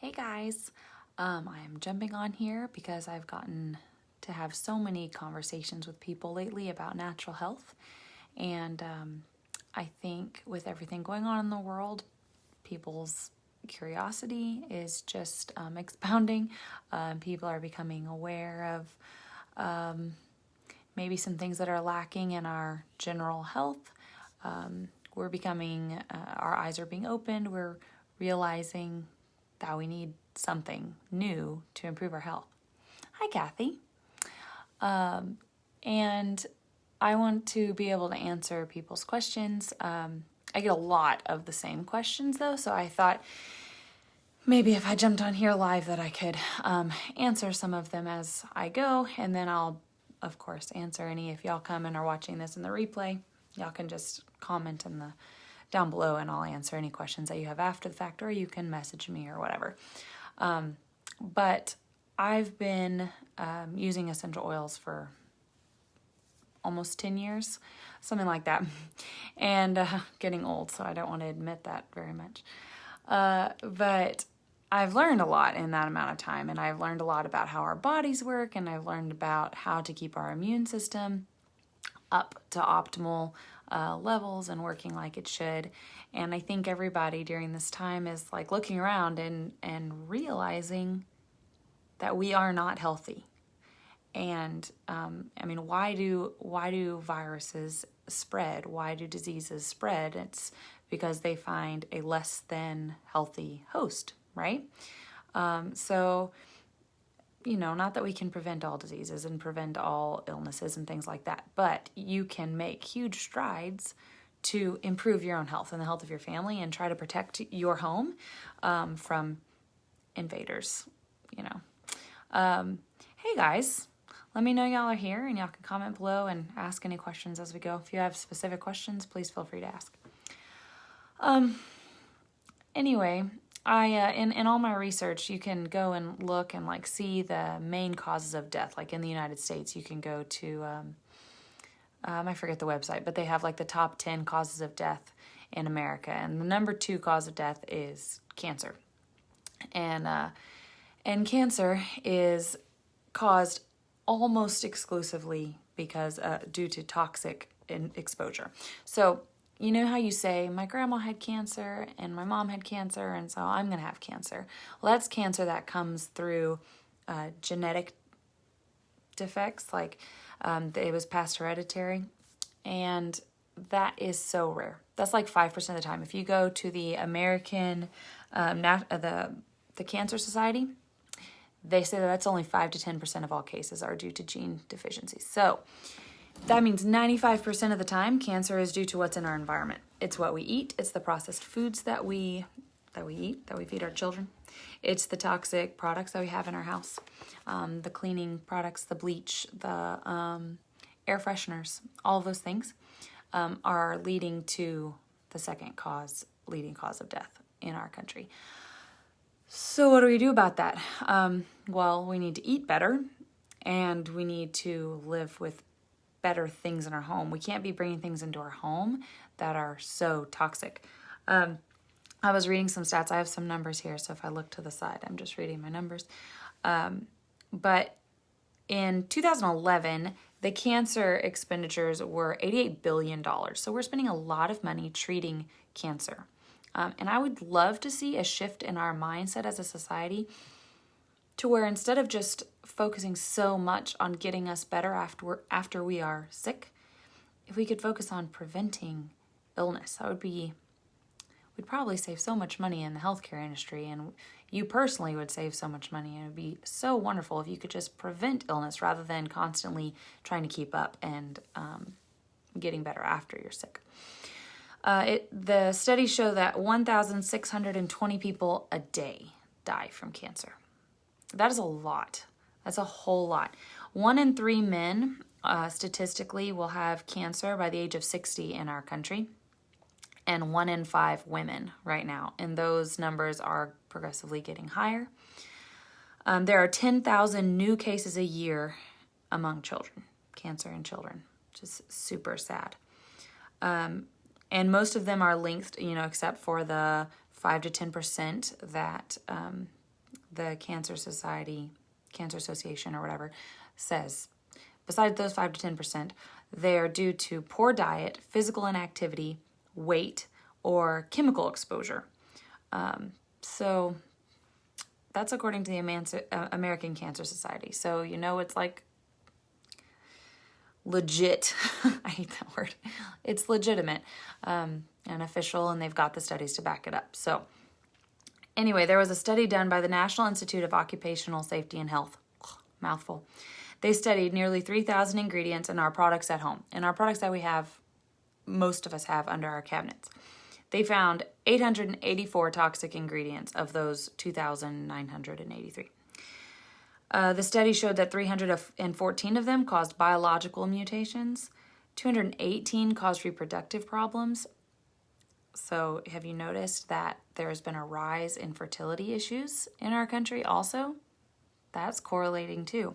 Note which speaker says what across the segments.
Speaker 1: Hey guys, I am jumping on here because I've gotten to have so many conversations with people lately about natural health. And I think with everything going on in the world, people's curiosity is just expounding. People are becoming aware of maybe some things that are lacking in our general health. Our eyes are being opened. We're realizing that we need something new to improve our health. Hi, Kathy. And I want to be able to answer people's questions. I get a lot of the same questions though, so I thought maybe if I jumped on here live that I could answer some of them as I go, and then I'll, of course, answer any. If y'all come and are watching this in the replay, y'all can just comment down below and I'll answer any questions that you have after the fact, or you can message me or whatever. But I've been using essential oils for almost 10 years, something like that, and getting old, so I don't want to admit that very much. But I've learned a lot in that amount of time, and I've learned a lot about how our bodies work, and I've learned about how to keep our immune system up to optimal levels and working like it should. And I think everybody during this time is like looking around and realizing that we are not healthy. And why do viruses spread? Why do diseases spread? It's because they find a less than healthy host, right? Not that we can prevent all diseases and prevent all illnesses and things like that, but you can make huge strides to improve your own health and the health of your family and try to protect your home from invaders, Hey guys, let me know y'all are here, and y'all can comment below and ask any questions as we go. If you have specific questions, please feel free to ask. Anyway, I in all my research, you can go and look and see the main causes of death. Like in the United States, you can go to I forget the website, but they have the top 10 causes of death in America, and the number 2 cause of death is cancer. And cancer is caused almost exclusively because due to toxic exposure. So you know how you say, my grandma had cancer and my mom had cancer, and so I'm going to have cancer. Well, that's cancer that comes through genetic defects, it was passed hereditary, and that is so rare. That's 5% of the time. If you go to the American, the Cancer Society, they say that's only 5 to 10% of all cases are due to gene deficiencies. So that means 95% of the time, cancer is due to what's in our environment. It's what we eat. It's the processed foods that we eat, that we feed our children. It's the toxic products that we have in our house, the cleaning products, the bleach, the air fresheners, all of those things are leading to the second leading cause of death in our country. So what do we do about that? Well, we need to eat better, and we need to live with better things in our home. We can't be bringing things into our home that are so toxic. I was reading some stats. I have some numbers here, so if I look to the side, I'm just reading my numbers. But in 2011, the cancer expenditures were $88 billion. So we're spending a lot of money treating cancer. And I would love to see a shift in our mindset as a society to where instead of just focusing so much on getting us better after we are sick, if we could focus on preventing illness, we'd probably save so much money in the healthcare industry, and you personally would save so much money, and it would be so wonderful if you could just prevent illness rather than constantly trying to keep up and getting better after you're sick. The studies show that 1,620 people a day die from cancer. That is a lot. That's a whole lot. 1 in 3 men, statistically, will have cancer by the age of 60 in our country, and 1 in 5 women right now. And those numbers are progressively getting higher. There are 10,000 new cases a year among children, cancer in children, which is super sad. And most of them are linked, except for the 5 to 10% that the Cancer Association or whatever says, besides those 5 to 10%, they are due to poor diet, physical inactivity, weight, or chemical exposure. So that's according to the American Cancer Society. So it's like legit. I hate that word. It's legitimate and official, and they've got the studies to back it up. So anyway, there was a study done by the National Institute of Occupational Safety and Health. Mouthful. They studied nearly 3,000 ingredients in our products at home. In our products that we have, most of us have under our cabinets. They found 884 toxic ingredients of those 2,983. The study showed that 314 of them caused biological mutations, 218 caused reproductive problems. So have you noticed that there has been a rise in fertility issues in our country also? That's correlating too.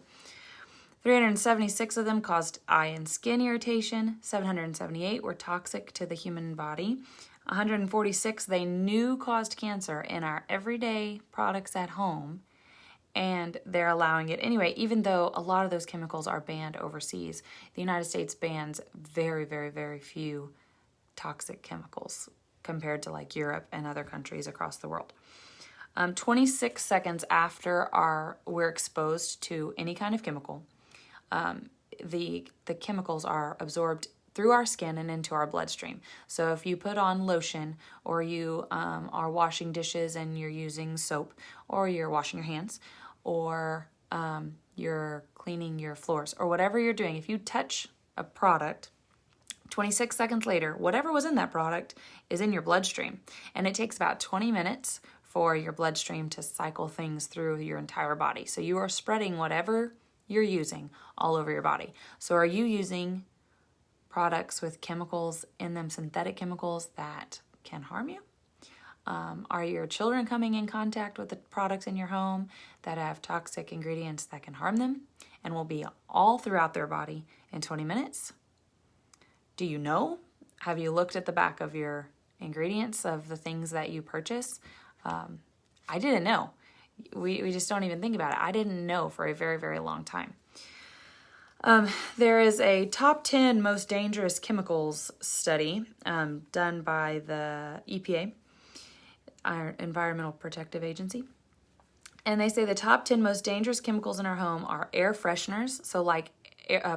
Speaker 1: 376 of them caused eye and skin irritation. 778 were toxic to the human body. 146 they knew caused cancer in our everyday products at home, and they're allowing it anyway, even though a lot of those chemicals are banned overseas. The United States bans very, very, very few toxic chemicals compared to like Europe and other countries across the world. 26 seconds after we're exposed to any kind of chemical, the chemicals are absorbed through our skin and into our bloodstream. So if you put on lotion, or you are washing dishes and you're using soap, or you're washing your hands, or you're cleaning your floors, or whatever you're doing, if you touch a product, 26 seconds later, whatever was in that product is in your bloodstream. And it takes about 20 minutes for your bloodstream to cycle things through your entire body. So you are spreading whatever you're using all over your body. So are you using products with chemicals in them, synthetic chemicals that can harm you? Are your children coming in contact with the products in your home that have toxic ingredients that can harm them and will be all throughout their body in 20 minutes? Do you know? Have you looked at the back of your ingredients of the things that you purchase? I didn't know. We just don't even think about it. I didn't know for a very, very long time. There is a top 10 most dangerous chemicals study done by the EPA, our Environmental Protective Agency. And they say the top 10 most dangerous chemicals in our home are air fresheners, so like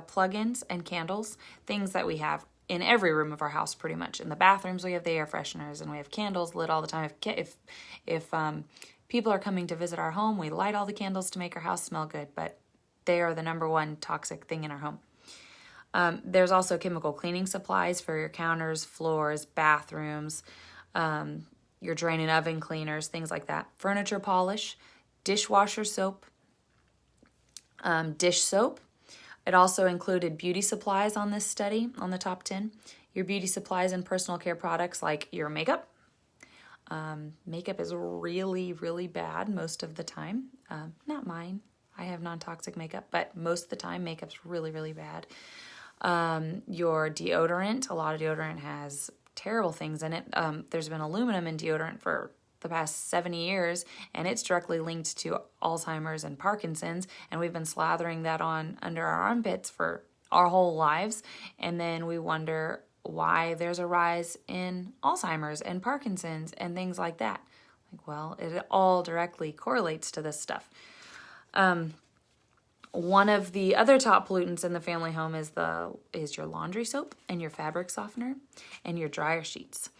Speaker 1: plug-ins and candles, things that we have in every room of our house pretty much. In the bathrooms we have the air fresheners, and we have candles lit all the time. If people are coming to visit our home, we light all the candles to make our house smell good, but they are the number one toxic thing in our home. There's also chemical cleaning supplies for your counters, floors, bathrooms, your drain and oven cleaners, things like that. Furniture polish, dishwasher soap, dish soap. It also included beauty supplies on this study, on the top 10. Your beauty supplies and personal care products like your makeup. Makeup is really, really bad most of the time. Not mine. I have non-toxic makeup, but most of the time makeup's really, really bad. Your deodorant, a lot of deodorant has terrible things in it. There's been aluminum in deodorant for the past 70 years, and it's directly linked to Alzheimer's and Parkinson's, and we've been slathering that on under our armpits for our whole lives, and then we wonder why there's a rise in Alzheimer's and Parkinson's and things like that. Like, well, it all directly correlates to this stuff. One of the other top pollutants in the family home is your laundry soap and your fabric softener and your dryer sheets.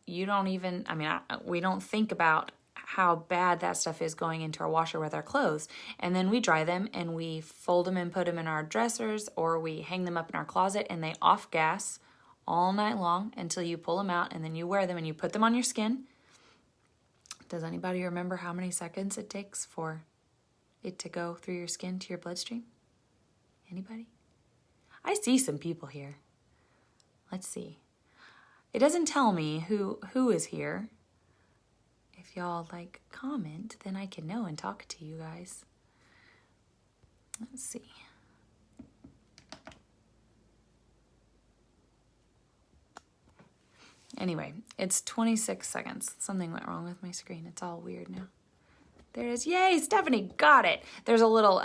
Speaker 1: We don't think about how bad that stuff is going into our washer with our clothes. And then we dry them and we fold them and put them in our dressers, or we hang them up in our closet, and they off gas all night long until you pull them out, and then you wear them and you put them on your skin. Does anybody remember how many seconds it takes for it to go through your skin to your bloodstream? Anybody? I see some people here. Let's see. It doesn't tell me who is here. If y'all comment, then I can know and talk to you guys. Let's see. Anyway, it's 26 seconds. Something went wrong with my screen. It's all weird now. There it is. Yay, Stephanie, got it. There's a little,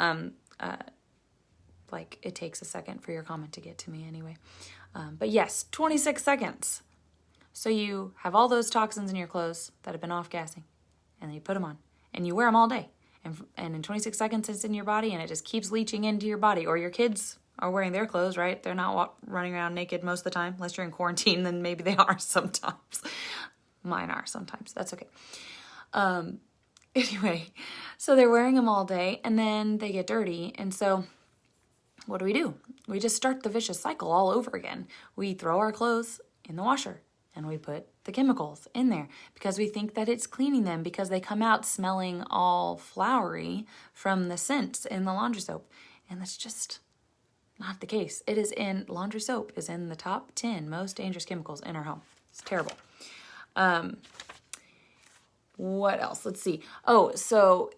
Speaker 1: like it takes a second for your comment to get to me anyway. But yes, 26 seconds. So you have all those toxins in your clothes that have been off-gassing, and then you put them on, and you wear them all day. And in 26 seconds, it's in your body, and it just keeps leaching into your body. Or your kids are wearing their clothes, right? They're not running around naked most of the time, unless you're in quarantine, then maybe they are sometimes. Mine are sometimes. That's okay. Anyway, so they're wearing them all day, and then they get dirty, and so what do? We just start the vicious cycle all over again. We throw our clothes in the washer, and we put the chemicals in there because we think that it's cleaning them because they come out smelling all flowery from the scents in the laundry soap. And that's just not the case. Laundry soap is in the top 10 most dangerous chemicals in our home. It's terrible. What else? Let's see. Oh, so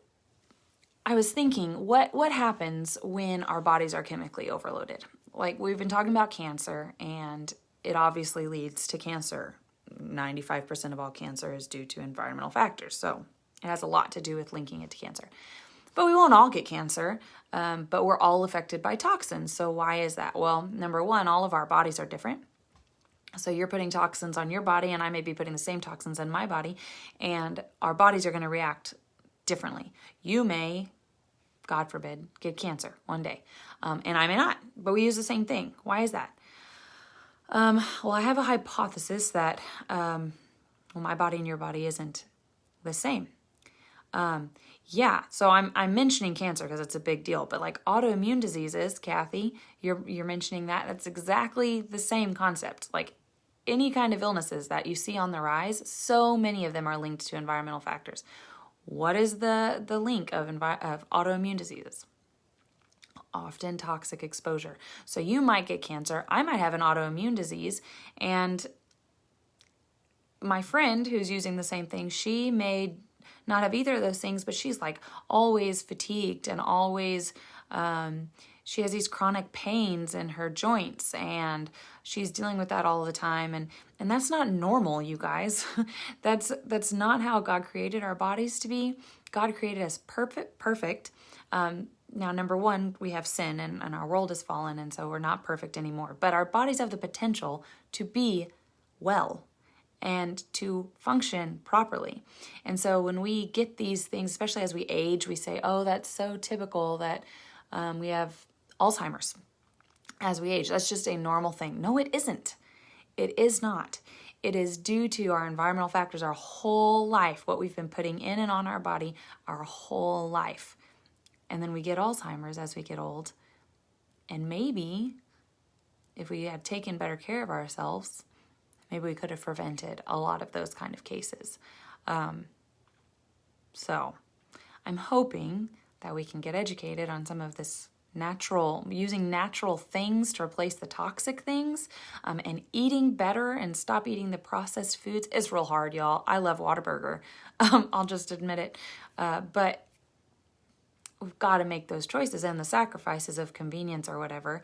Speaker 1: I was thinking, what happens when our bodies are chemically overloaded? Like we've been talking about cancer, and it obviously leads to cancer. 95% of all cancer is due to environmental factors. So it has a lot to do with linking it to cancer. But we won't all get cancer, but we're all affected by toxins. So why is that? Well, number one, all of our bodies are different. So you're putting toxins on your body, and I may be putting the same toxins in my body, and our bodies are going to react differently. You may, God forbid, get cancer one day, and I may not, but we use the same thing. Why is that? Well, I have a hypothesis that, my body and your body isn't the same. So I'm mentioning cancer because it's a big deal, but like autoimmune diseases, Kathy, you're mentioning that. That's exactly the same concept. Like any kind of illnesses that you see on the rise, so many of them are linked to environmental factors. What is the link of autoimmune diseases? Often toxic exposure. So you might get cancer. I might have an autoimmune disease, and my friend who's using the same thing, she may not have either of those things, but she's like always fatigued and always, she has these chronic pains in her joints, and she's dealing with that all the time. And that's not normal, you guys. That's not how God created our bodies to be. God created us perfect. Now, number one, we have sin, and our world has fallen, and so we're not perfect anymore. But our bodies have the potential to be well and to function properly. And so when we get these things, especially as we age, we say, oh, that's so typical that we have Alzheimer's as we age. That's just a normal thing. No, it isn't. It is not. It is due to our environmental factors our whole life, what we've been putting in and on our body our whole life. And then we get Alzheimer's as we get old. And maybe if we had taken better care of ourselves, maybe we could have prevented a lot of those kind of cases. So I'm hoping that we can get educated on some of this using natural things to replace the toxic things, and eating better and stop eating the processed foods. It's real hard, y'all. I love Whataburger. I'll just admit it. But we've got to make those choices and the sacrifices of convenience or whatever,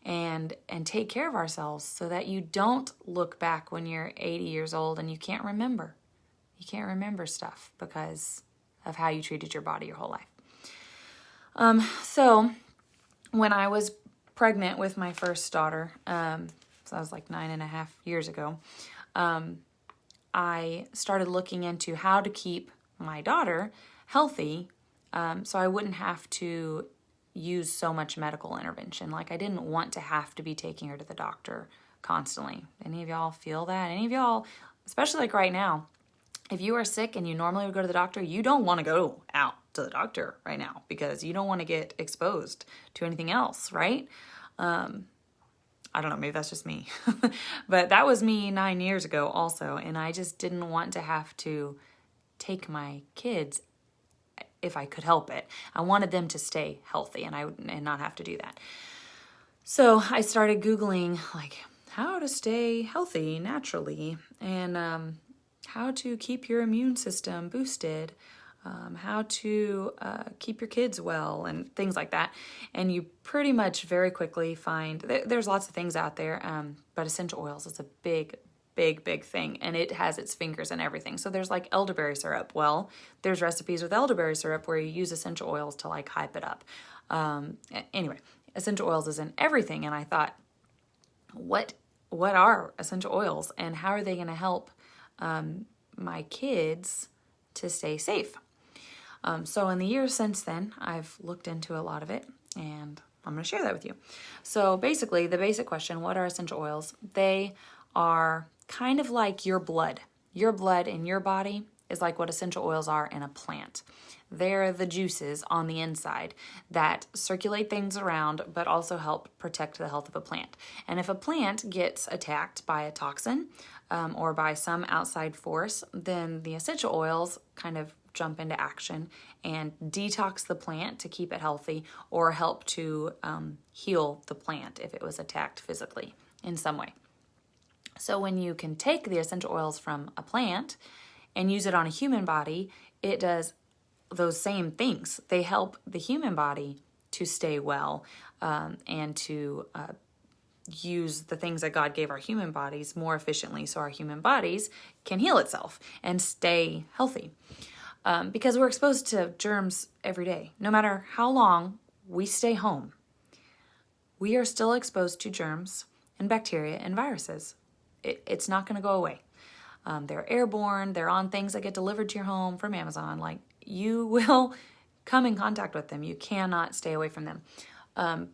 Speaker 1: and take care of ourselves so that you don't look back when you're 80 years old and you can't remember. You can't remember stuff because of how you treated your body your whole life. So when I was pregnant with my first daughter, so that was like 9.5 years ago, I started looking into how to keep my daughter healthy, so I wouldn't have to use so much medical intervention. Like I didn't want to have to be taking her to the doctor constantly. Any of y'all feel that? Any of y'all, especially like right now, if you are sick and you normally would go to the doctor, you don't want to go out to the doctor right now because you don't want to get exposed to anything else, right? I don't know, maybe that's just me. But that was me 9 years ago also, and I just didn't want to have to take my kids if I could help it. I wanted them to stay healthy and not have to do that. So I started Googling like how to stay healthy naturally, and how to keep your immune system boosted, how to keep your kids well, and things like that. And you pretty much very quickly find, there's lots of things out there, but essential oils is a big big, big thing, and it has its fingers in everything. So there's like elderberry syrup. Well, there's recipes with elderberry syrup where you use essential oils to like hype it up. Anyway, essential oils is in everything, and I thought, what are essential oils, and how are they going to help my kids to stay safe? So in the years since then, I've looked into a lot of it, and I'm going to share that with you. So basically, the basic question, what are essential oils? They are kind of like your blood. Your blood in your body is like what essential oils are in a plant. They're the juices on the inside that circulate things around, but also help protect the health of a plant. And if a plant gets attacked by a toxin or by some outside force, then the essential oils kind of jump into action and detox the plant to keep it healthy, or help to heal the plant if it was attacked physically in some way. So when you can take the essential oils from a plant and use it on a human body, it does those same things. They help the human body to stay well and to use the things that God gave our human bodies more efficiently, so our human bodies can heal itself and stay healthy. Because we're exposed to germs every day. No matter how long we stay home, we are still exposed to germs and bacteria and viruses. It's not going to go away. They're airborne. They're on things that get delivered to your home from Amazon. Like, you will come in contact with them. You cannot stay away from them.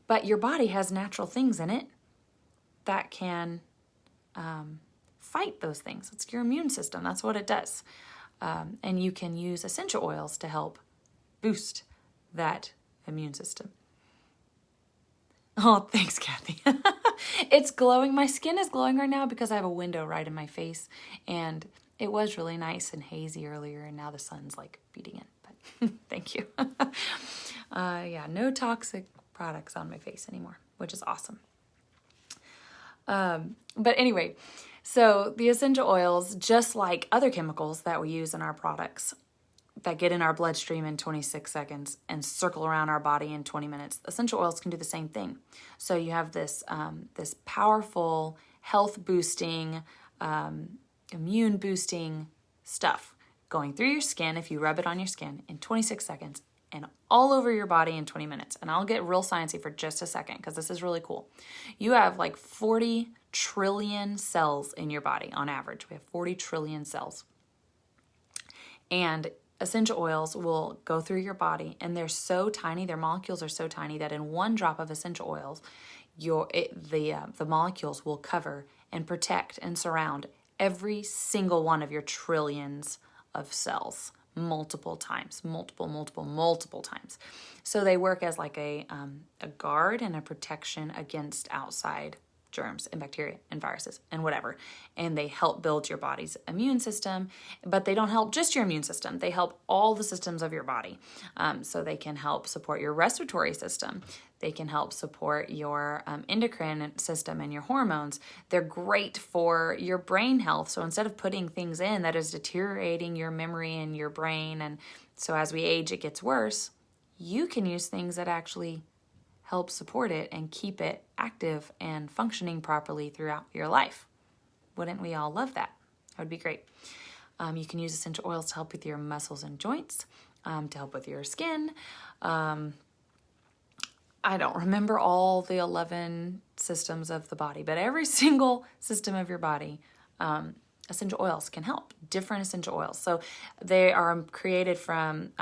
Speaker 1: But your body has natural things in it that can fight those things. It's your immune system. That's what it does. And you can use essential oils to help boost that immune system. Oh, thanks, Kathy. It's glowing. My skin is glowing right now because I have a window right in my face, and it was really nice and hazy earlier, and now the sun's like beating in. But thank you. Yeah, no toxic products on my face anymore, which is awesome. But anyway, so the essential oils, just like other chemicals that we use in our products that get in our bloodstream in 26 seconds and circle around our body in 20 minutes, essential oils can do the same thing. So you have this this powerful health boosting, immune boosting stuff going through your skin if you rub it on your skin in 26 seconds and all over your body in 20 minutes. And I'll get real sciencey for just a second because this is really cool. You have like 40 trillion cells in your body on average. We have 40 trillion cells. And essential oils will go through your body, and they're so tiny, their molecules are so tiny that in one drop of essential oils, the molecules will cover and protect and surround every single one of your trillions of cells multiple times, multiple times. So they work as like a guard and a protection against outside germs and bacteria and viruses and whatever. And they help build your body's immune system, but they don't help just your immune system. They help all the systems of your body. So they can help support your respiratory system. They can help support your endocrine system and your hormones. They're great for your brain health. So instead of putting things in that is deteriorating your memory and your brain, and so as we age it gets worse, you can use things that actually help support it and keep it active and functioning properly throughout your life. Wouldn't we all love that? That would be great. You can use essential oils to help with your muscles and joints, to help with your skin. I don't remember all the 11 systems of the body, but every single system of your body, essential oils can help. Different essential oils. So they are created from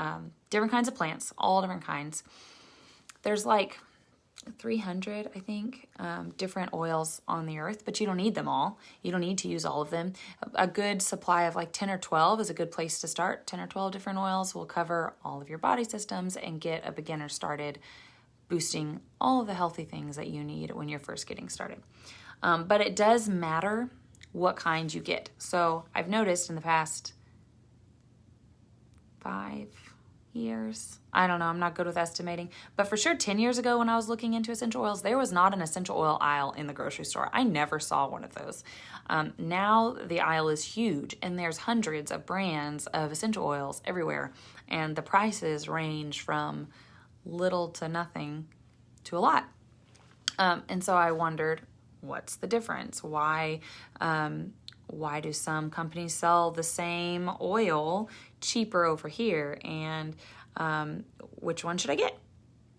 Speaker 1: different kinds of plants, all different kinds. There's like 300, I think, different oils on the earth, but you don't need them all. You don't need to use all of them. A good supply of like 10 or 12 is a good place to start. 10 or 12 different oils will cover all of your body systems and get a beginner started, boosting all of the healthy things that you need when you're first getting started. But it does matter what kind you get. So I've noticed in the past 5 years, I don't know, I'm not good with estimating, but for sure 10 years ago when I was looking into essential oils, there was not an essential oil aisle in the grocery store. I never saw one of those. Now the aisle is huge, and there's hundreds of brands of essential oils everywhere, and the prices range from little to nothing to a lot. And so I wondered, what's the difference? Why why do some companies sell the same oil cheaper over here? And which one should I get?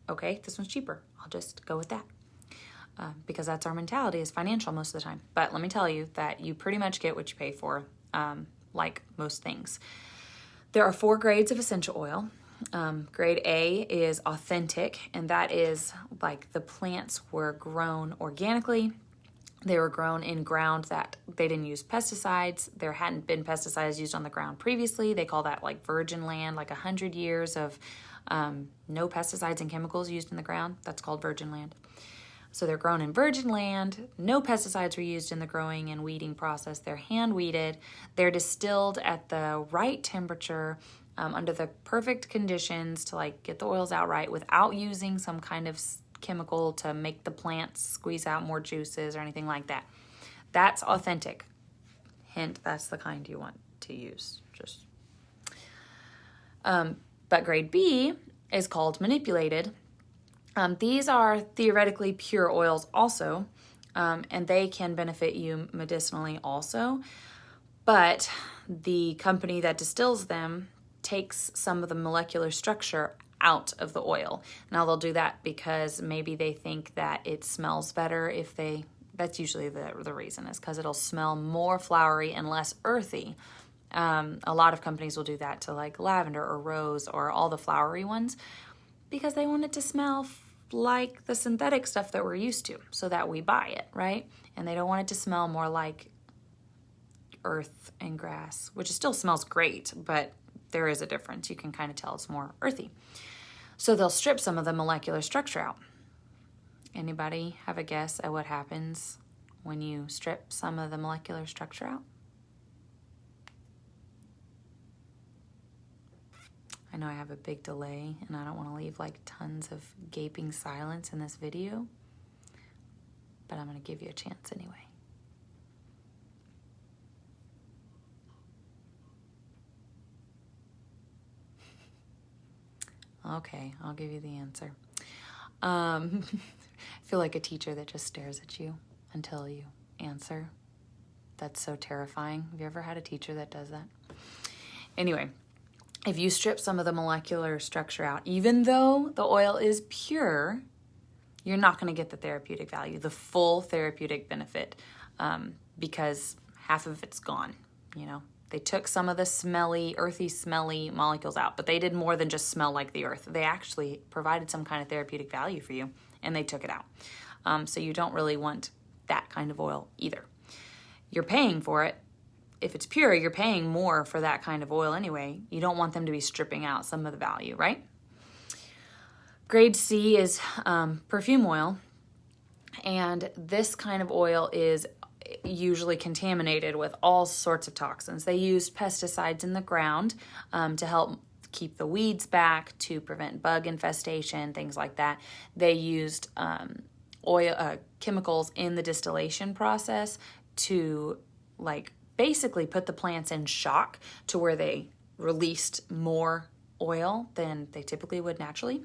Speaker 1: Okay, this one's cheaper. I'll just go with that. Because that's our mentality, is financial most of the time. But let me tell you that you pretty much get what you pay for, like most things. There are 4 grades of essential oil. Grade A is authentic, and that is like the plants were grown organically. They were grown in ground that they didn't use pesticides. There hadn't been pesticides used on the ground previously. They call that like virgin land, like 100 years of no pesticides and chemicals used in the ground. That's called virgin land. So they're grown in virgin land. No pesticides were used in the growing and weeding process. They're hand weeded. They're distilled at the right temperature, under the perfect conditions to like get the oils out right without using some kind of chemical to make the plants squeeze out more juices or anything like that. That's authentic. Hint, that's the kind you want to use. But grade B is called manipulated. These are theoretically pure oils also, and they can benefit you medicinally also. But the company that distills them takes some of the molecular structure out of the oil. Now they'll do that because maybe they think that it smells better that's usually the reason, is because it'll smell more flowery and less earthy. A lot of companies will do that to like lavender or rose or all the flowery ones because they want it to smell like the synthetic stuff that we're used to so that we buy it, right? And they don't want it to smell more like earth and grass, which still smells great, but there is a difference. You can kind of tell it's more earthy. So they'll strip some of the molecular structure out. Anybody have a guess at what happens when you strip some of the molecular structure out? I know I have a big delay and I don't want to leave like tons of gaping silence in this video, but I'm going to give you a chance anyway. Okay, I'll give you the answer. I feel like a teacher that just stares at you until you answer. That's so terrifying. Have you ever had a teacher that does that? Anyway, if you strip some of the molecular structure out, even though the oil is pure, you're not going to get the therapeutic value, the full therapeutic benefit, because half of it's gone, you know. They took some of the smelly, earthy, smelly molecules out, but they did more than just smell like the earth. They actually provided some kind of therapeutic value for you, and they took it out. So you don't really want that kind of oil either. You're paying for it. If it's pure, you're paying more for that kind of oil anyway. You don't want them to be stripping out some of the value, right? Grade C is perfume oil, and this kind of oil is usually contaminated with all sorts of toxins. They used pesticides in the ground to help keep the weeds back, to prevent bug infestation, things like that. They used chemicals in the distillation process to like basically put the plants in shock to where they released more oil than they typically would naturally.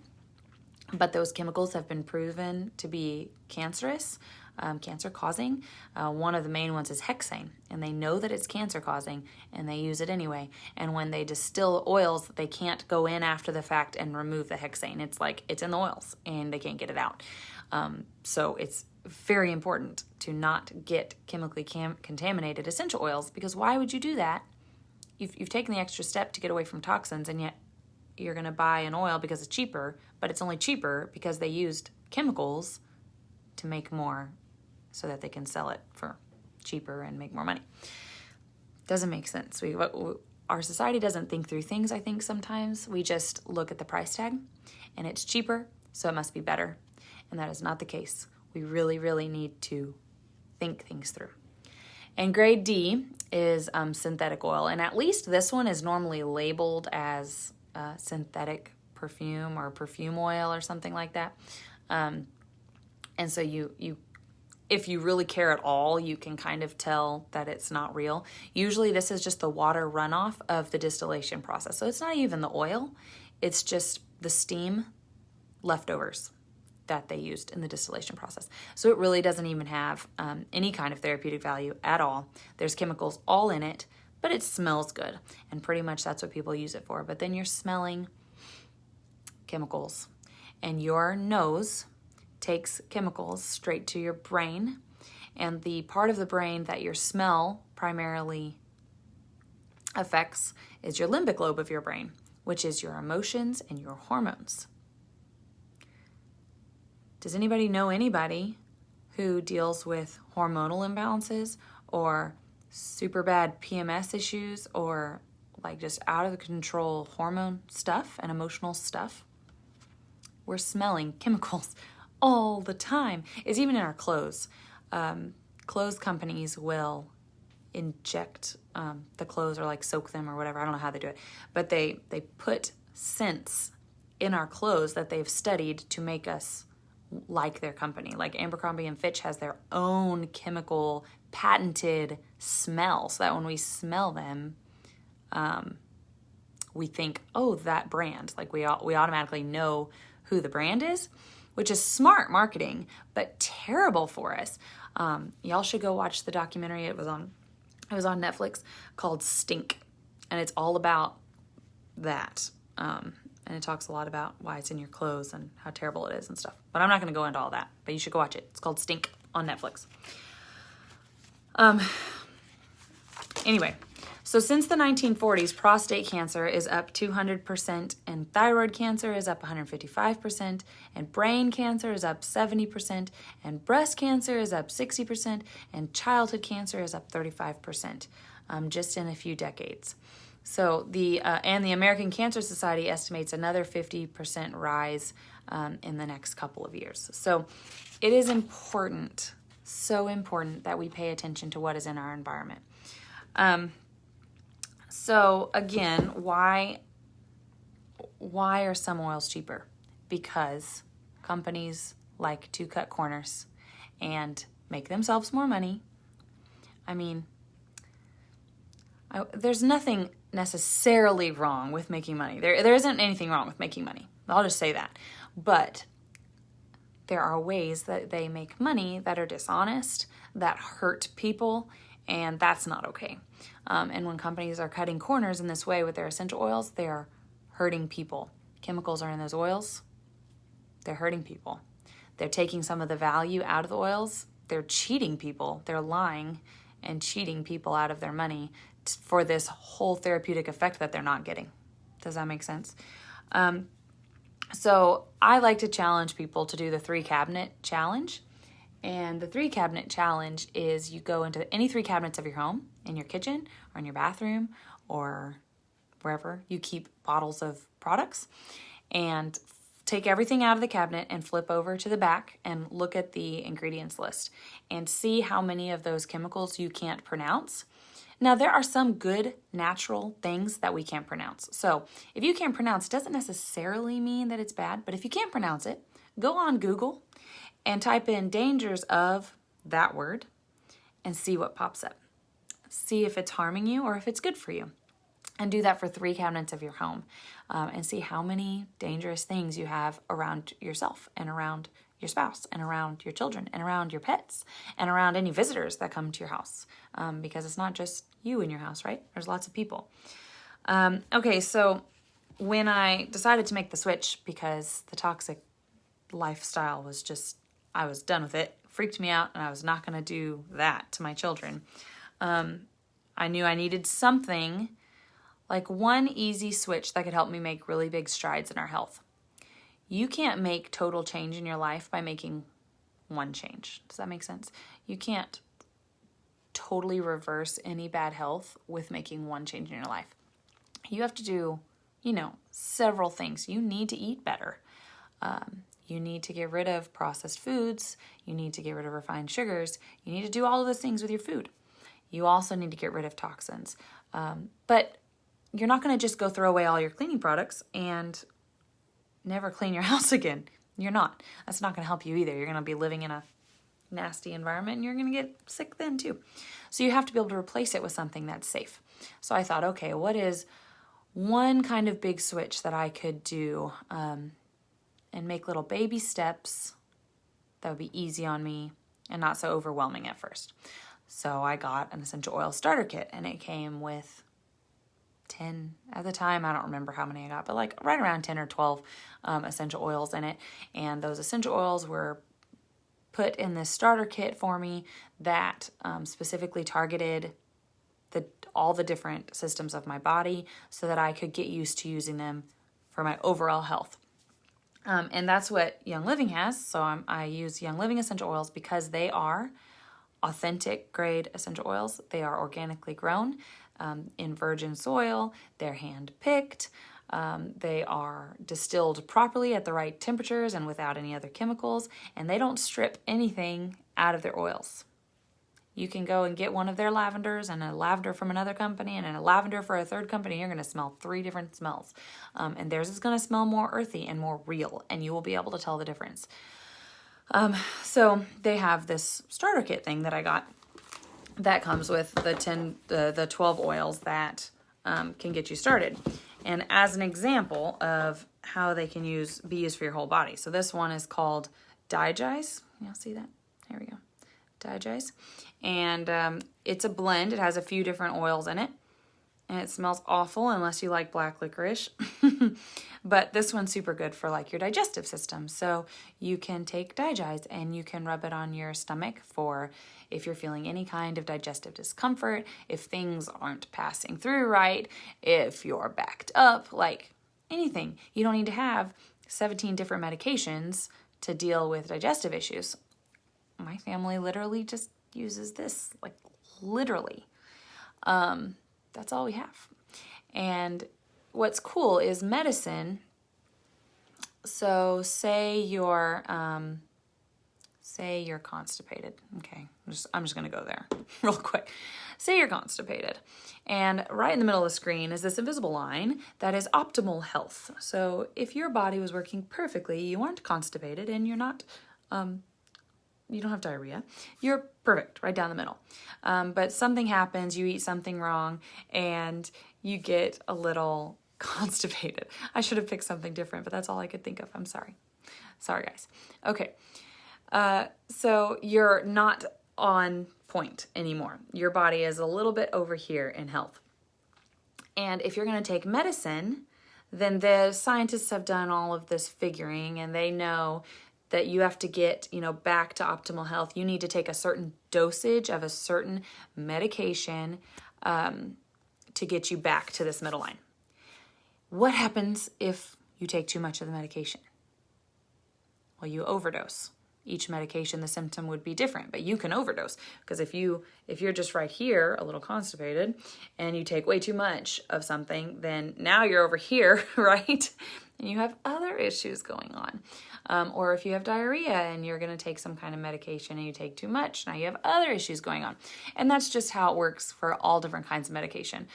Speaker 1: But those chemicals have been proven to be cancerous, cancer-causing. One of the main ones is hexane, and they know that it's cancer-causing, and they use it anyway. And when they distill oils, they can't go in after the fact and remove the hexane. It's like it's in the oils, and they can't get it out. So it's very important to not get chemically contaminated essential oils, because why would you do that? You've taken the extra step to get away from toxins, and yet you're going to buy an oil because it's cheaper, but it's only cheaper because they used chemicals to make more so that they can sell it for cheaper and make more money. Doesn't make sense. Our society doesn't think through things, I think, sometimes. We just look at the price tag, and it's cheaper, so it must be better. And that is not the case. We really, really need to think things through. And grade D is synthetic oil, and at least this one is normally labeled as synthetic perfume or perfume oil or something like that. And so you if you really care at all, you can kind of tell that it's not real. Usually this is just the water runoff of the distillation process. So it's not even the oil, it's just the steam leftovers that they used in the distillation process. So it really doesn't even have any kind of therapeutic value at all. There's chemicals all in it, but it smells good. And pretty much that's what people use it for. But then you're smelling chemicals, and your nose takes chemicals straight to your brain. And the part of the brain that your smell primarily affects is your limbic lobe of your brain, which is your emotions and your hormones. Does anybody know anybody who deals with hormonal imbalances or super bad PMS issues or like just out of control hormone stuff and emotional stuff? We're smelling chemicals all the time. It's even in our clothes. Clothes companies will inject the clothes or like soak them or whatever. I don't know how they do it. But they put scents in our clothes that they've studied to make us like their company. Like Abercrombie and Fitch has their own chemical patented smell, so that when we smell them, we think, oh, that brand. Like we automatically know who the brand is, which is smart marketing, but terrible for us. Y'all should go watch the documentary. It was on Netflix, called Stink, and it's all about that. And it talks a lot about why it's in your clothes and how terrible it is and stuff. But I'm not going to go into all that, but you should go watch it. It's called Stink on Netflix. Anyway, so since the 1940s, prostate cancer is up 200%, and thyroid cancer is up 155%, and brain cancer is up 70%, and breast cancer is up 60%, and childhood cancer is up 35%, just in a few decades. So the American Cancer Society estimates another 50% rise in the next couple of years. So it is important, so important that we pay attention to what is in our environment. So again, why are some oils cheaper? Because companies like to cut corners and make themselves more money. I mean, there's nothing necessarily wrong with making money. There isn't anything wrong with making money. I'll just say that. But there are ways that they make money that are dishonest, that hurt people, and that's not okay. And when companies are cutting corners in this way with their essential oils, they are hurting people. Chemicals are in those oils. They're hurting people. They're taking some of the value out of the oils. They're cheating people. They're lying and cheating people out of their money for this whole therapeutic effect that they're not getting. Does that make sense? So I like to challenge people to do the 3 cabinet challenge. And the 3 cabinet challenge is you go into any 3 cabinets of your home, in your kitchen or in your bathroom or wherever you keep bottles of products, and take everything out of the cabinet and flip over to the back and look at the ingredients list and see how many of those chemicals you can't pronounce. Now, there are some good natural things that we can't pronounce. So if you can't pronounce, it doesn't necessarily mean that it's bad, but if you can't pronounce it, go on Google and type in dangers of that word and see what pops up. See if it's harming you or if it's good for you. And do that for 3 cabinets of your home and see how many dangerous things you have around yourself and around your spouse and around your children and around your pets and around any visitors that come to your house, because it's not just you in your house, right? There's lots of people. Okay, so when I decided to make the switch because the toxic lifestyle was just, I was done with it, freaked me out, and I was not going to do that to my children. I knew I needed something, like one easy switch that could help me make really big strides in our health. You can't make total change in your life by making one change. Does that make sense? You can't totally reverse any bad health with making one change in your life. You have to do, several things. You need to eat better. You need to get rid of processed foods. You need to get rid of refined sugars. You need to do all of those things with your food. You also need to get rid of toxins. But you're not going to just go throw away all your cleaning products and never clean your house again. You're not. That's not going to help you either. You're going to be living in a nasty environment and you're going to get sick then too. So you have to be able to replace it with something that's safe. So I thought, okay, what is one kind of big switch that I could do and make little baby steps that would be easy on me and not so overwhelming at first. So I got an essential oil starter kit, and it came with 10 at the time. I don't remember how many I got, but like right around 10 or 12 essential oils in it. And those essential oils were put in this starter kit for me that specifically targeted all the different systems of my body so that I could get used to using them for my overall health. And that's what Young Living has. So I use Young Living essential oils because they are authentic grade essential oils. They are organically grown in virgin soil. They're hand picked. They are distilled properly at the right temperatures and without any other chemicals. And they don't strip anything out of their oils. You can go and get one of their lavenders and a lavender from another company and a lavender for a third company. You're going to smell 3 different smells. And theirs is going to smell more earthy and more real, and you will be able to tell the difference. So they have this starter kit thing that I got that comes with the 12 oils that can get you started. And as an example of how they can be used for your whole body. So this one is called Digize. Y'all see that? Here we go. Digize. And it's a blend. It has a few different oils in it. And it smells awful unless you like black licorice. But this one's super good for like your digestive system. So you can take Digize and you can rub it on your stomach for if you're feeling any kind of digestive discomfort, if things aren't passing through right, if you're backed up, like anything. You don't need to have 17 different medications to deal with digestive issues. My family literally just uses this, like literally. That's all we have. And what's cool is medicine. So say you're constipated. Okay, I'm just gonna go there real quick. Say you're constipated, and right in the middle of the screen is this invisible line that is optimal health. So if your body was working perfectly, you aren't constipated, and you're not you don't have diarrhea, you're perfect, right down the middle. But something happens, you eat something wrong, and you get a little constipated. I should have picked something different, but that's all I could think of. I'm sorry. Sorry, guys. Okay. So you're not on point anymore. Your body is a little bit over here in health. And if you're going to take medicine, then the scientists have done all of this figuring, and they know that you have to get, back to optimal health. You need to take a certain dosage of a certain medication to get you back to this middle line. What happens if you take too much of the medication? Well, you overdose. Each medication, the symptom would be different, but you can overdose because if you're just right here, a little constipated, and you take way too much of something, then now you're over here, right? And you have other issues going on. Or if you have diarrhea and you're going to take some kind of medication and you take too much, now you have other issues going on. And that's just how it works for all different kinds of medication.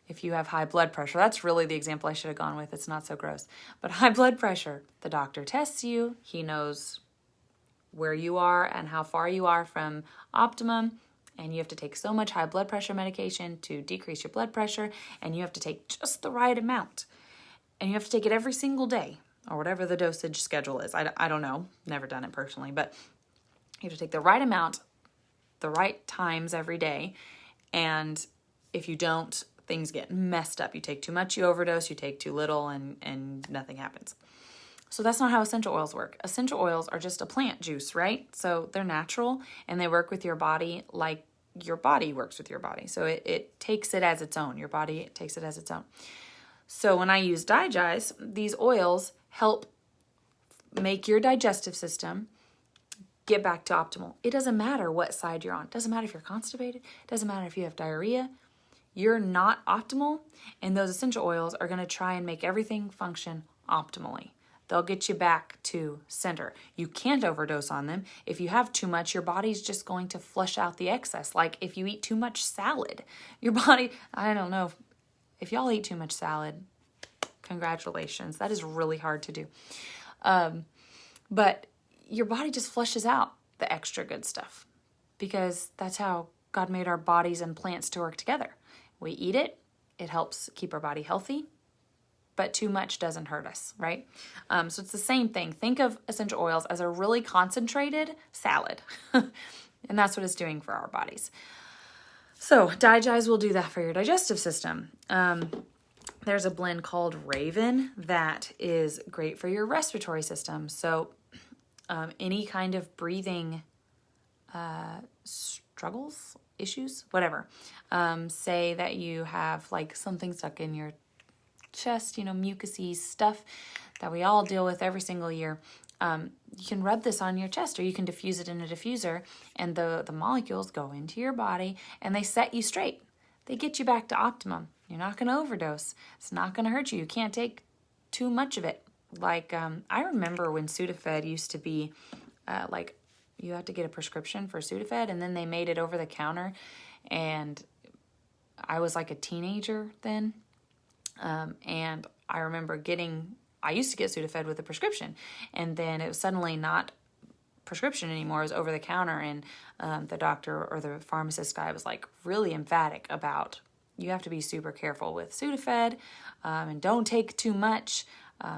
Speaker 1: If you have high blood pressure, that's really the example I should have gone with. It's not so gross. But high blood pressure, the doctor tests you. He knows where you are and how far you are from optimum. And you have to take so much high blood pressure medication to decrease your blood pressure. And you have to take just the right amount. And you have to take it every single day, or whatever the dosage schedule is. I don't know. Never done it personally. But you have to take the right amount, the right times every day. And if you don't, things get messed up. You take too much, you overdose. You take too little, and nothing happens. So that's not how essential oils work. Essential oils are just a plant juice, right? So they're natural, and they work with your body like your body works with your body. So it takes it as its own. Your body takes it as its own. So when I use Digize, these oils help make your digestive system get back to optimal. It doesn't matter what side you're on. It doesn't matter if you're constipated. It doesn't matter if you have diarrhea. You're not optimal, and those essential oils are going to try and make everything function optimally. They'll get you back to center. You can't overdose on them. If you have too much, your body's just going to flush out the excess. Like if you eat too much salad, your body, I don't know, if y'all eat too much salad, congratulations. That is really hard to do. But your body just flushes out the extra good stuff because that's how God made our bodies and plants to work together. We eat it. It helps keep our body healthy. but too much doesn't hurt us, right? So it's the same thing. Think of essential oils as a really concentrated salad. And that's what it's doing for our bodies. So Digest will do that for your digestive system. There's a blend called Raven that is great for your respiratory system. So any kind of breathing struggles, issues, whatever. Say that you have like something stuck in your chest, mucousy stuff that we all deal with every single year. You can rub this on your chest, or you can diffuse it in a diffuser, and the molecules go into your body and they set you straight. They get you back to optimum. You're not going to overdose. It's not going to hurt you. You can't take too much of it. Like, I remember when Sudafed used to be like you had to get a prescription for Sudafed, and then they made it over the counter, and I was like a teenager then. And I remember I used to get Sudafed with a prescription, and then it was suddenly not prescription anymore. It was over the counter, and the doctor or the pharmacist guy was like really emphatic about you have to be super careful with Sudafed, and don't take too much.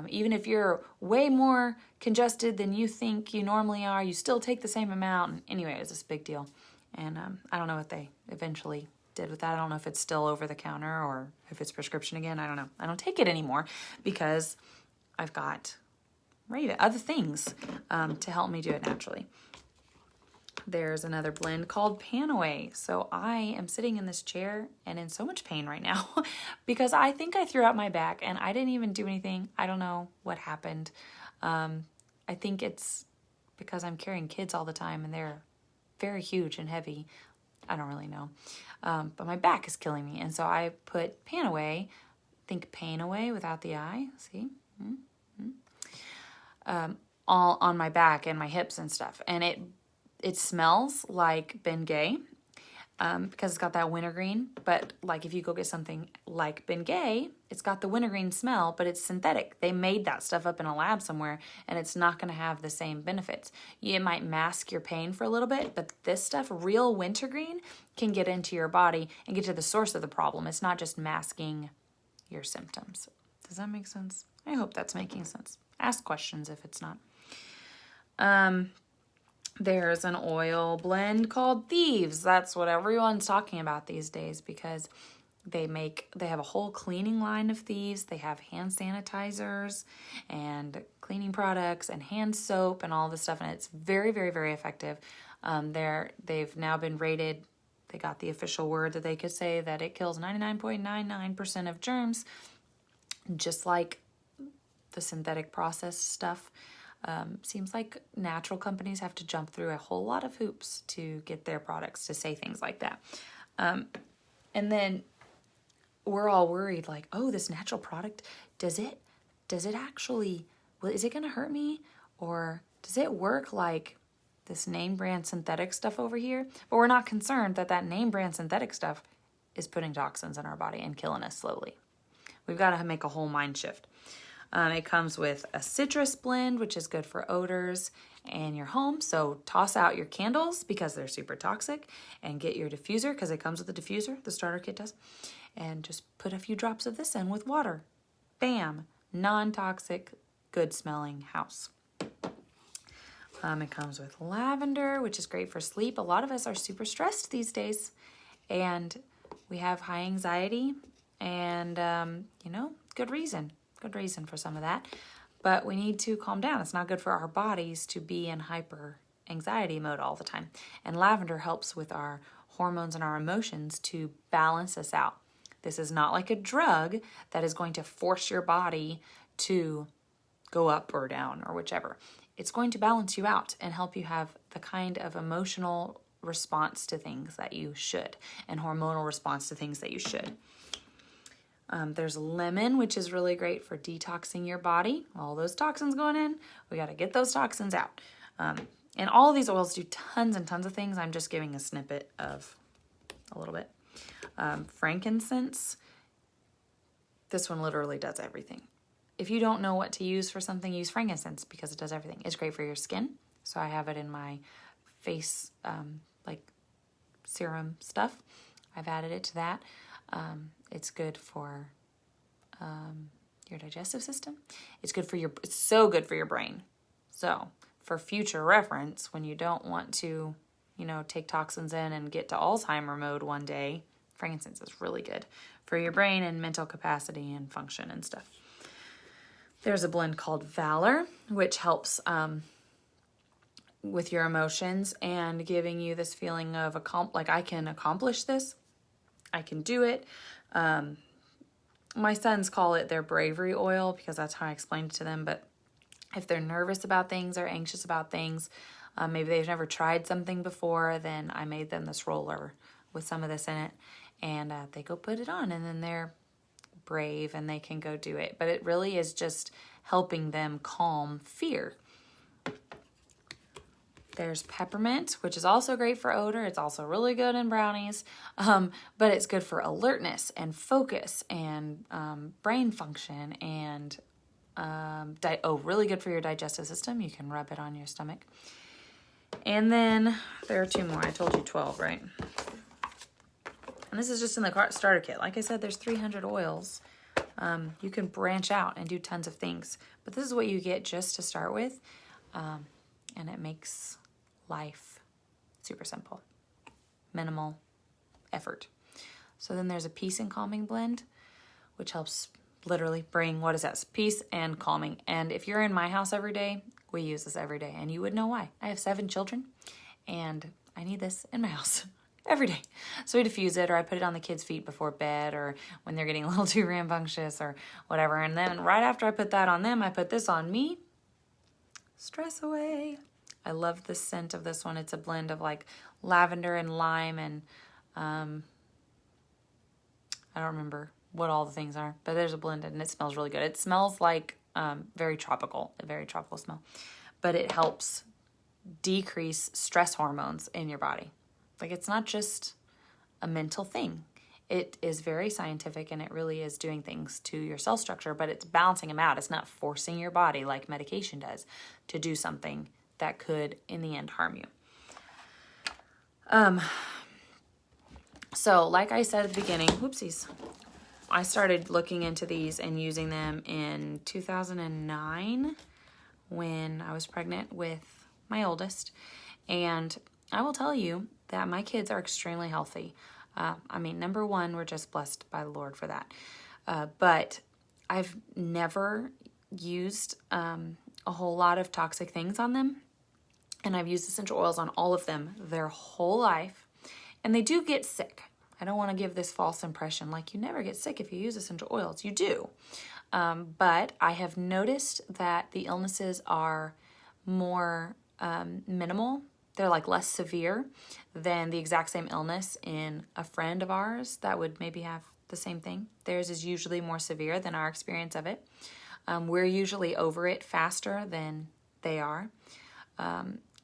Speaker 1: Even if you're way more congested than you think you normally are, you still take the same amount. And anyway, it was this big deal. And I don't know what they eventually did with that. I don't know if it's still over the counter or if it's prescription again. I don't know. I don't take it anymore because I've got Raven, other things to help me do it naturally. There's another blend called Panaway. So I am sitting in this chair and in so much pain right now because I think I threw out my back and I didn't even do anything. I don't know what happened. I think it's because I'm carrying kids all the time and they're very huge and heavy. I don't really know. But my back is killing me. And so I put Panaway, think pain away without the I, see? All on my back and my hips and stuff. And it smells like Bengay because it's got that wintergreen. But like if you go get something like Bengay, it's got the wintergreen smell, but it's synthetic. They made that stuff up in a lab somewhere, and it's not going to have the same benefits. It might mask your pain for a little bit, but this stuff, real wintergreen, can get into your body and get to the source of the problem. It's not just masking your symptoms. Does that make sense? I hope that's making sense. Ask questions if it's not. There's an oil blend called Thieves. That's what everyone's talking about these days because they have a whole cleaning line of Thieves. They have hand sanitizers and cleaning products and hand soap and all this stuff, and it's very, very, very effective. They've now been rated. They got the official word that they could say that it kills 99.99% of germs, just like the synthetic processed stuff. Seems like natural companies have to jump through a whole lot of hoops to get their products to say things like that. And then we're all worried like, oh, this natural product, does it actually, is it going to hurt me? Or does it work like this name brand synthetic stuff over here? But we're not concerned that name brand synthetic stuff is putting toxins in our body and killing us slowly. We've got to make a whole mind shift. It comes with a citrus blend, which is good for odors and your home. So toss out your candles because they're super toxic and get your diffuser because it comes with a diffuser. The starter kit does. And just put a few drops of this in with water. Bam. Non-toxic, good smelling house. It comes with lavender, which is great for sleep. A lot of us are super stressed these days and we have high anxiety and, good reason. Good reason for some of that, but we need to calm down. It's not good for our bodies to be in hyper anxiety mode all the time. And lavender helps with our hormones and our emotions to balance us out. This is not like a drug that is going to force your body to go up or down or whichever. It's going to balance you out and help you have the kind of emotional response to things that you should and hormonal response to things that you should. There's lemon, which is really great for detoxing your body. All those toxins going in, we got to get those toxins out. And all of these oils do tons and tons of things. I'm just giving a snippet of a little bit. Frankincense, this one literally does everything. If you don't know what to use for something, use frankincense because it does everything. It's great for your skin. So I have it in my face, serum stuff. I've added it to that. It's good for your digestive system. It's so good for your brain. So for future reference, when you don't want to, take toxins in and get to Alzheimer mode one day, frankincense is really good for your brain and mental capacity and function and stuff. There's a blend called Valor, which helps with your emotions and giving you this feeling of like I can accomplish this. I can do it. My sons call it their bravery oil because that's how I explained it to them. But if they're nervous about things or anxious about things, maybe they've never tried something before, then I made them this roller with some of this in it. And they go put it on and then they're brave and they can go do it. But it really is just helping them calm fear. There's peppermint, which is also great for odor. It's also really good in brownies, but it's good for alertness and focus and brain function and really good for your digestive system. You can rub it on your stomach. And then there are 2 more. I told you 12, right? And this is just in the starter kit. Like I said, there's 300 oils. You can branch out and do tons of things, but this is what you get just to start with, and it makes life super simple, minimal effort. So then there's a peace and calming blend, which helps literally bring, peace and calming. And if you're in my house every day, we use this every day, and you would know why. I have 7 children, and I need this in my house every day. So we diffuse it, or I put it on the kids' feet before bed, or when they're getting a little too rambunctious or whatever. And then right after I put that on them, I put this on me. Stress away. I love the scent of this one. It's a blend of like lavender and lime and I don't remember what all the things are, but there's a blend and it smells really good. It smells like a very tropical smell, but it helps decrease stress hormones in your body. Like it's not just a mental thing. It is very scientific and it really is doing things to your cell structure, but it's balancing them out. It's not forcing your body like medication does to do something that could, in the end, harm you. So like I said at the beginning, whoopsies, I started looking into these and using them in 2009 when I was pregnant with my oldest. And I will tell you that my kids are extremely healthy. Number one, we're just blessed by the Lord for that. But I've never used a whole lot of toxic things on them. And I've used essential oils on all of them their whole life. And they do get sick. I don't want to give this false impression like you never get sick if you use essential oils. You do. But I have noticed that the illnesses are more minimal. They're like less severe than the exact same illness in a friend of ours that would maybe have the same thing. Theirs is usually more severe than our experience of it. We're usually over it faster than they are.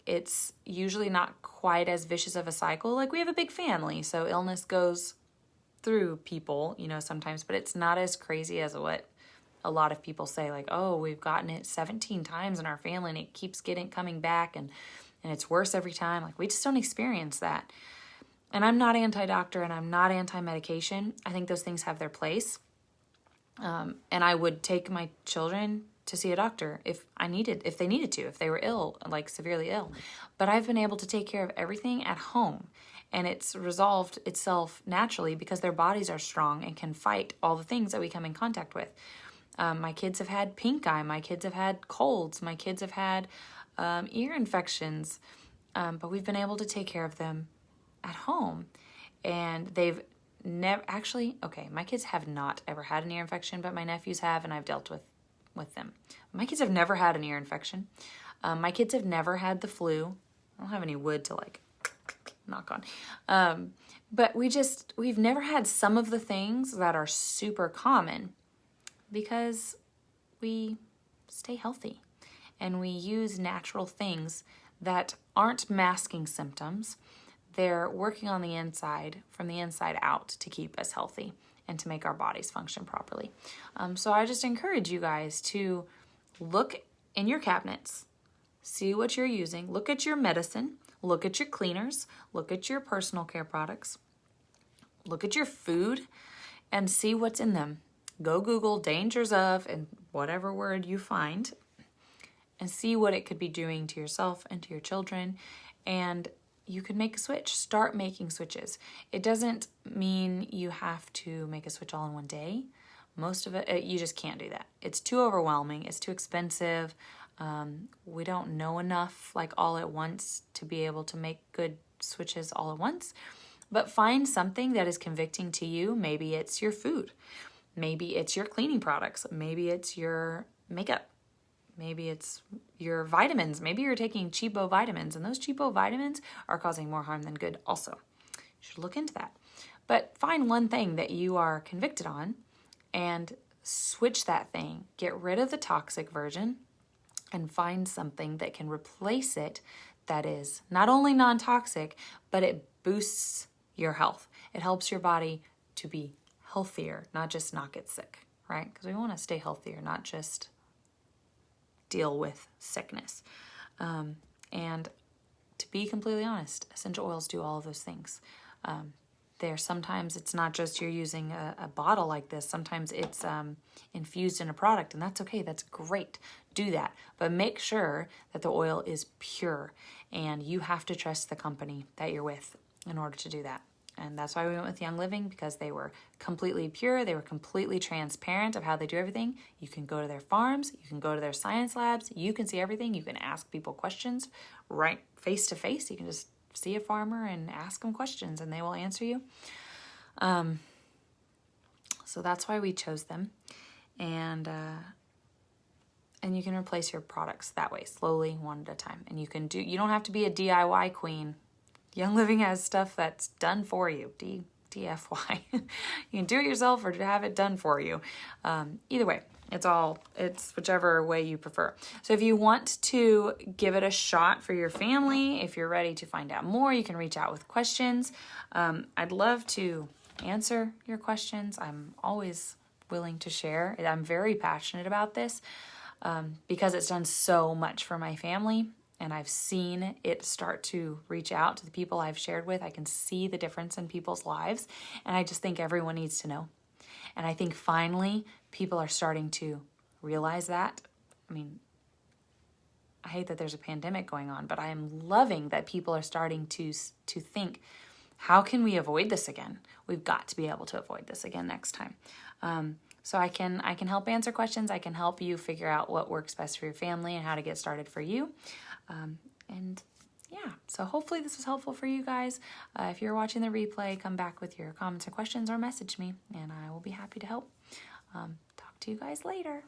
Speaker 1: It's usually not quite as vicious of a cycle. Like we have a big family, so illness goes through people, sometimes, but it's not as crazy as what a lot of people say. Like, oh, we've gotten it 17 times in our family and it keeps coming back and it's worse every time. Like we just don't experience that. And I'm not anti-doctor and I'm not anti-medication. I think those things have their place. And I would take my children to see a doctor if they needed to, if they were ill, like severely ill. But I've been able to take care of everything at home, and it's resolved itself naturally because their bodies are strong and can fight all the things that we come in contact with. My kids have had pink eye, my kids have had colds, my kids have had ear infections, but we've been able to take care of them at home. And they've never, my kids have not ever had an ear infection, but my nephews have, and I've dealt with them. My kids have never had an ear infection. My kids have never had the flu. I don't have any wood to knock on. But we've never had some of the things that are super common because we stay healthy and we use natural things that aren't masking symptoms. They're working on the inside, from the inside out, to keep us healthy and to make our bodies function properly. So I just encourage you guys to look in your cabinets, see what you're using, look at your medicine, look at your cleaners, look at your personal care products, look at your food, and see what's in them. Go Google dangers of and whatever word you find and see what it could be doing to yourself and to your children. And you can make a switch. Start making switches. It doesn't mean you have to make a switch all in one day. Most of it, you just can't do that. It's too overwhelming. It's too expensive. We don't know enough, like all at once, to be able to make good switches all at once. But find something that is convicting to you. Maybe it's your food. Maybe it's your cleaning products. Maybe it's your makeup. Maybe it's your vitamins. Maybe you're taking cheapo vitamins, and those cheapo vitamins are causing more harm than good also. You should look into that. But find one thing that you are convicted on and switch that thing. Get rid of the toxic version and find something that can replace it that is not only non-toxic, but it boosts your health. It helps your body to be healthier, not just not get sick, right? Because we want to stay healthier, not just deal with sickness. And to be completely honest, essential oils do all of those things. Sometimes it's not just you're using a bottle like this. Sometimes it's infused in a product, and that's okay. That's great. Do that. But make sure that the oil is pure, and you have to trust the company that you're with in order to do that. And that's why we went with Young Living, because they were completely pure. They were completely transparent of how they do everything. You can go to their farms. You can go to their science labs. You can see everything. You can ask people questions right face to face. You can just see a farmer and ask them questions, and they will answer you. So that's why we chose them. And you can replace your products that way, slowly, one at a time. And you don't have to be a DIY queen. Young Living has stuff that's done for you, DFY. You can do it yourself or have it done for you. Either way, it's whichever way you prefer. So if you want to give it a shot for your family, if you're ready to find out more, you can reach out with questions. I'd love to answer your questions. I'm always willing to share. I'm very passionate about this because it's done so much for my family. And I've seen it start to reach out to the people I've shared with. I can see the difference in people's lives. And I just think everyone needs to know. And I think finally people are starting to realize that. I mean, I hate that there's a pandemic going on, but I am loving that people are starting to think, how can we avoid this again? We've got to be able to avoid this again next time. So I can help answer questions. I can help you figure out what works best for your family and how to get started for you. So hopefully this was helpful for you guys. If you're watching the replay, come back with your comments or questions or message me, and I will be happy to help. Talk to you guys later.